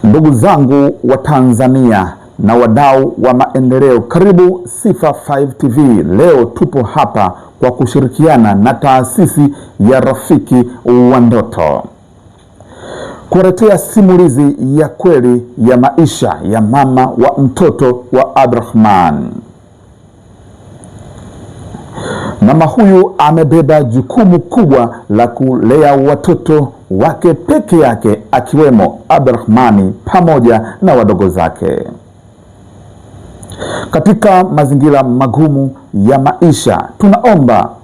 Ndugu zangu wa Tanzania na wadau wa maendeleo, karibu Sifa 5 TV. Leo tupo hapa kwa kushirikiana na taasisi ya Rafiki wa Ndoto kuletea simulizi ya kweli ya maisha ya mama wa mtoto wa Abdrahman. Mama huyu amebeba jukumu kubwa la kulea watoto wake peke yake, akiwemo Abdrahmani pamoja na wadogo zake katika mazingira magumu ya maisha. Tunaomba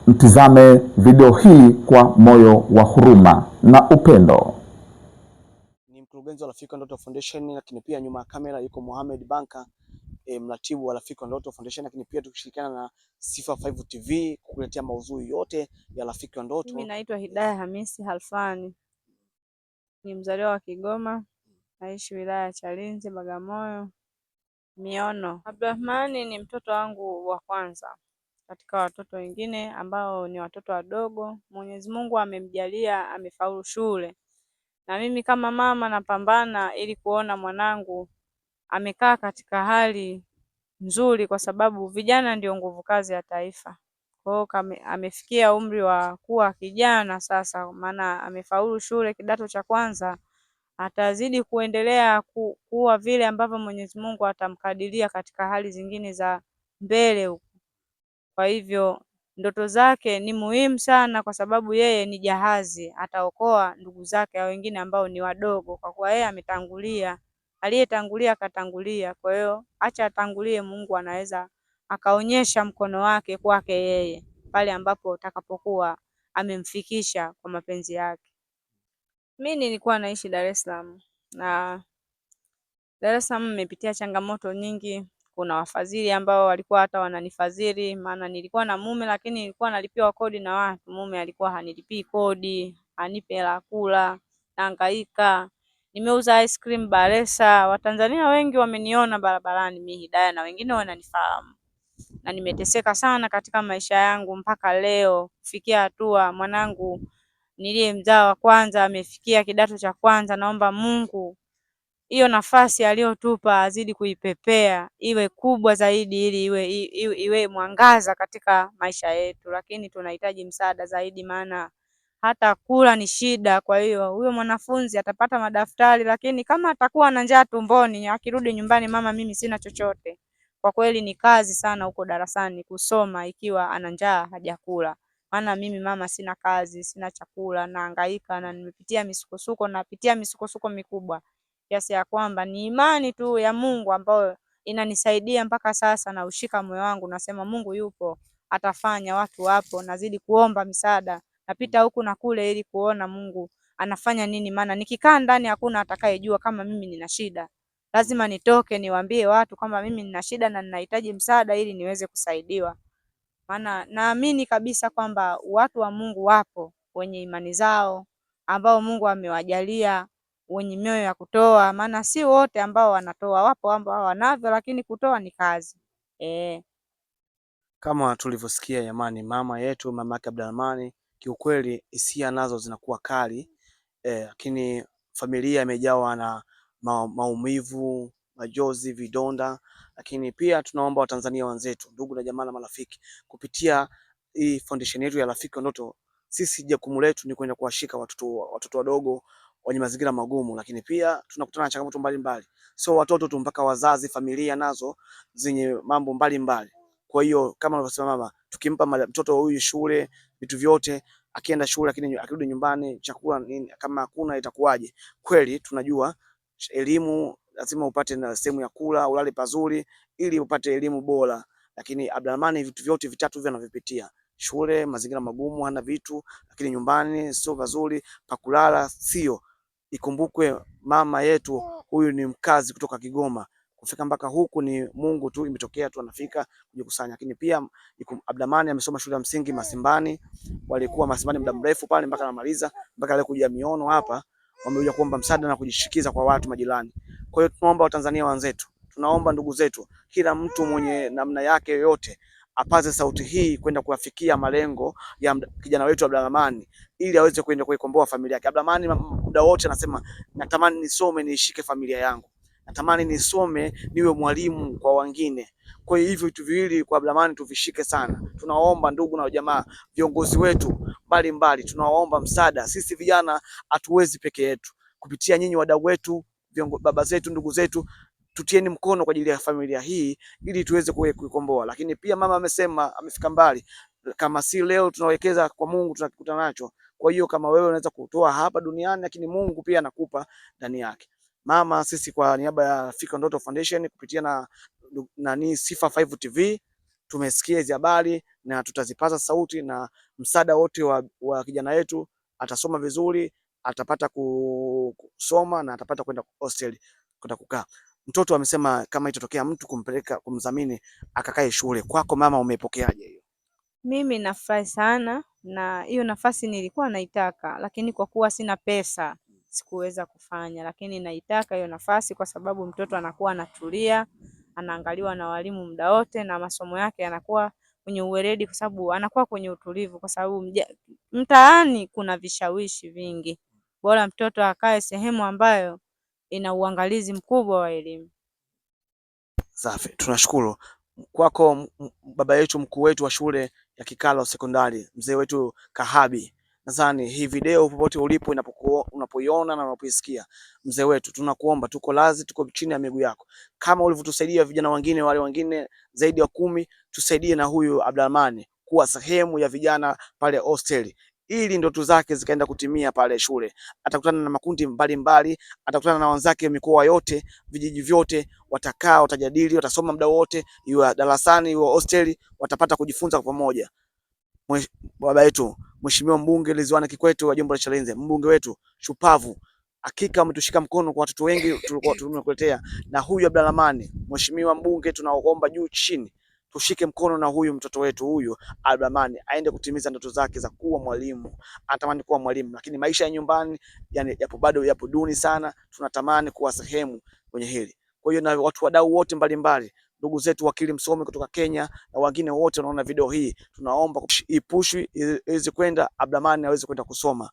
mtizame video hii kwa moyo wa huruma na upendo. Ni mkurugenzi wa Rafiki wa Ndoto Foundation, lakini pia nyuma ya kamera yuko Mohamed Banka, mratibu wa Rafiki wa Ndoto Foundation, lakini pia tukishirikiana na Sifa 5 TV kukuletea maudhui yote ya Rafiki wa Ndoto. Mimi naitwa Hidaya Hamisi Halfani, ni mzaliwa wa Kigoma, naishi wilaya ya Chalinze, Bagamoyo, Miono. Abdrahmani ni mtoto wangu wa kwanza katika watoto wengine ambao ni watoto wadogo. Mwenyezi Mungu amemjalia amefaulu shule, na mimi kama mama napambana ili kuona mwanangu amekaa katika hali nzuri, kwa sababu vijana ndio nguvu kazi ya taifa. Kwa hiyo amefikia umri wa kuwa kijana sasa, maana amefaulu shule kidato cha kwanza. Atazidi kuendelea kuwa vile ambavyo Mwenyezi Mungu atamkadiria katika hali zingine za mbele huko. Kwa hivyo ndoto zake ni muhimu sana, kwa sababu yeye ni jahazi, ataokoa ndugu zake au wengine ambao ni wadogo, kwa kuwa yeye ametangulia. Aliyetangulia akatangulia, kwa hiyo acha atangulie. Mungu anaweza akaonyesha mkono wake kwake yeye pale ambapo atakapokuwa amemfikisha kwa mapenzi yake. Mimi nilikuwa naishi Dar es Salaam, na Dar es Salaam nimepitia changamoto nyingi. Kuna wafadhili ambao walikuwa hata wananifadhili, maana nilikuwa na mume lakini nilikuwa nalipiwa kodi na watu. Mume alikuwa hanilipii kodi, hanipe hela kula, nahangaika. Nimeuza ice cream Baresa, Watanzania wengi wameniona barabarani mimi Hidaya, na wengine wananifahamu. Na nimeteseka sana katika maisha yangu mpaka leo, kufikia hatua mwanangu niliyemzaa wa kwanza amefikia kidato cha kwanza. Naomba Mungu hiyo nafasi aliyotupa azidi kuipepea iwe kubwa zaidi, ili iwe mwangaza katika maisha yetu, lakini tunahitaji msaada zaidi, maana hata kula ni shida. Kwa hiyo huyo mwanafunzi atapata madaftari, lakini kama atakuwa na njaa tumboni, akirudi nyumbani, mama, mimi sina chochote, kwa kweli ni kazi sana huko darasani kusoma ikiwa ana njaa hajakula. Maana mimi mama sina kazi, sina chakula, nahangaika na nimepitia misukosuko, napitia misukosuko mikubwa, kiasi ya kwamba ni imani tu ya Mungu ambayo inanisaidia mpaka sasa. Na ushika moyo wangu, nasema Mungu yupo, atafanya. Watu wapo, nazidi kuomba msaada, napita huku na kule ili kuona Mungu anafanya nini, maana nikikaa ndani hakuna atakayejua kama mimi nina shida. Lazima nitoke niwaambie watu kama mimi nina shida na ninahitaji msaada ili niweze kusaidiwa. Maana naamini kabisa kwamba watu wa Mungu wapo wenye imani zao, ambao Mungu amewajalia wenye mioyo ya kutoa, maana si wote ambao wanatoa, wapo ambao wanavyo, lakini kutoa ni kazi. Kama tulivyosikia jamani, mama yetu, mama yake Abdrahmani, kiukweli hisia nazo zinakuwa kali, lakini familia imejawa na maumivu, majozi, vidonda. Lakini pia tunaomba Watanzania wenzetu, ndugu na jamaa na marafiki, kupitia hii foundation yetu ya Rafiki wa Ndoto, sisi jukumu letu ni kwenda kuwashika watoto wadogo wenye mazingira magumu, lakini pia tunakutana na changamoto mbalimbali, so watoto tu, mpaka wazazi, familia nazo zenye mambo mbalimbali. Kwa hiyo kama alivyosema mama, tukimpa mtoto huyu shule, vitu vyote, akienda shule lakini akirudi nyumbani chakula nini, kama hakuna itakuwaje? Kweli tunajua elimu lazima upate na sehemu ya kula, ulale pazuri ili upate elimu bora, lakini Abdrahmani vitu vyote vitatu hivyo anavipitia: shule, mazingira magumu, hana vitu, lakini nyumbani sio pazuri, pakulala sio. Ikumbukwe mama yetu huyu ni mkazi kutoka Kigoma, kufika mpaka huku ni Mungu tu, imetokea tu anafika kujikusanya. Lakini pia Abdrahmani amesoma shule ya msingi Masimbani, walikuwa Masimbani muda mrefu pale mpaka anamaliza, mpaka leo kuja Miono hapa wamekuja kuomba msaada na kujishikiza kwa watu majirani. Kwa hiyo tunaomba Watanzania wenzetu, tunaomba ndugu zetu, kila mtu mwenye namna yake yoyote apaze sauti hii kwenda kuwafikia malengo ya kijana wetu Abdrahmani, ili aweze kwenda kuikomboa familia yake. Abdrahmani muda wote anasema natamani nisome niishike familia yangu, natamani nisome niwe mwalimu kwa wengine. Kwa hiyo vitu viwili kwa Abdulrahman tuvishike sana. Tunaomba ndugu na jamaa, viongozi wetu mbalimbali, tunaomba msaada. Sisi vijana hatuwezi peke yetu, kupitia nyinyi wadau wetu, baba zetu, ndugu zetu, tutieni mkono kwa ajili ya familia hii ili tuweze kuikomboa. Lakini pia mama amesema amefika mbali, kama si leo tunawekeza kwa Mungu tunakuta nacho. Kwa hiyo kama wewe unaweza kutoa hapa duniani, lakini Mungu pia anakupa ndani yake. Mama, sisi kwa niaba ya Fikra Ndoto Foundation kupitia na Sifa 5 TV tumesikia hizo habari na tutazipaza sauti, na msaada wote wa kijana yetu atasoma vizuri, atapata kusoma na atapata kwenda hostel kwenda kukaa. Mtoto amesema kama itatokea mtu kumpeleka kumdhamini akakae shule. Kwako mama, umepokeaje hiyo? Mimi nafurahi sana, na hiyo nafasi nilikuwa naitaka, lakini kwa kuwa sina pesa sikuweza kufanya, lakini naitaka hiyo nafasi kwa sababu mtoto anakuwa anatulia, anaangaliwa na walimu muda wote, na masomo yake yanakuwa kwenye uweledi kwa sababu anakuwa kwenye utulivu, kwa sababu mtaani kuna vishawishi vingi. Bora mtoto akae sehemu ambayo ina uangalizi mkubwa wa elimu. Safi, tunashukuru kwako baba yetu, mkuu wetu wa shule ya Kikala Sekondari, mzee wetu Kahabi. Nadhani hii video popote ulipo unapoiona na unapoisikia, mzee wetu, tunakuomba, tuko lazi, tuko chini ya miguu yako. Kama ulivyotusaidia vijana wengine, wale wengine zaidi ya 10, tusaidie na huyu Abdulrahman kuwa sehemu ya vijana pale hostel, ili ndoto zake zikaenda kutimia pale shule. Atakutana na makundi mbalimbali, atakutana na wenzake mikoa yote, vijiji vyote, watakaa, watajadili, watasoma muda wote, iwe darasani iwe hostel, watapata kujifunza kwa pamoja. Baba yetu Mheshimiwa Mbunge Ridhiwani Kikwete wa Jimbo la Chalinze, mbunge wetu shupavu, hakika umetushika mkono kwa watoto wengi tulikuwa tumekuletea. Na huyu Abdulrahman, Mheshimiwa Mbunge, tunaomba juu chini tushike mkono na huyu mtoto wetu huyu Abdulrahman aende kutimiza ndoto zake za kuwa mwalimu. Anatamani kuwa mwalimu, lakini maisha ya nyumbani yani yapo duni sana. Tunatamani kuwa sehemu kwenye hili. Kwa hiyo na watu wadau wote mbalimbali, ndugu zetu wakili msomi kutoka Kenya na wengine wote wanaona video hii, tunaomba ipushwe iweze kwenda, Abdulrahman aweze kwenda kusoma.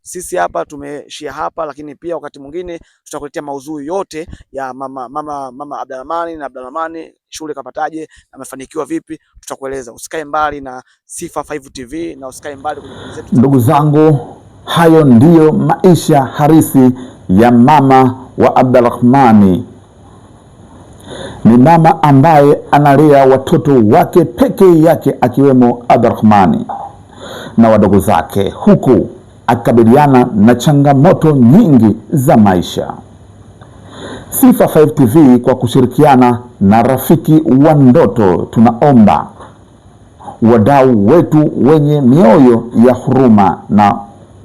Sisi hapa tumeshia hapa, lakini pia wakati mwingine tutakuletea maudhui yote ya mama Abdulrahman na Abdulrahman shule kapataje, amefanikiwa vipi, tutakueleza. Usikae mbali na Sifa 5 TV na usikae mbali kwenye video zetu. Ndugu zangu, hayo ndiyo maisha harisi ya mama wa Abdulrahman. Ni mama ambaye analea watoto wake peke yake, akiwemo Abdulrahman na wadogo zake, huku akabiliana na changamoto nyingi za maisha. Sifa 5 TV kwa kushirikiana na Rafiki wa Ndoto, tunaomba wadau wetu wenye mioyo ya huruma na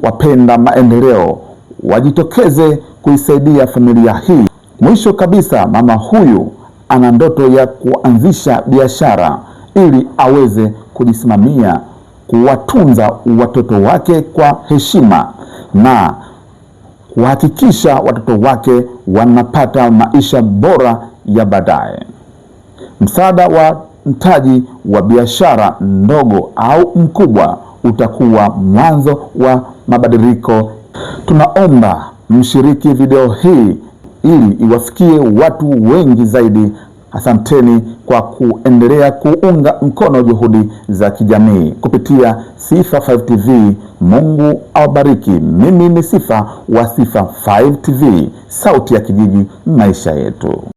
wapenda maendeleo wajitokeze kuisaidia familia hii. Mwisho kabisa, mama huyu ana ndoto ya kuanzisha biashara ili aweze kujisimamia, kuwatunza watoto wake kwa heshima na kuhakikisha watoto wake wanapata maisha bora ya baadaye. Msaada wa mtaji wa biashara ndogo au mkubwa utakuwa mwanzo wa mabadiliko. Tunaomba mshiriki video hii ili iwafikie watu wengi zaidi. Asanteni kwa kuendelea kuunga mkono juhudi za kijamii kupitia Sifa 5 TV. Mungu awabariki. Mimi ni Sifa wa Sifa 5 TV, sauti ya kijiji, maisha yetu.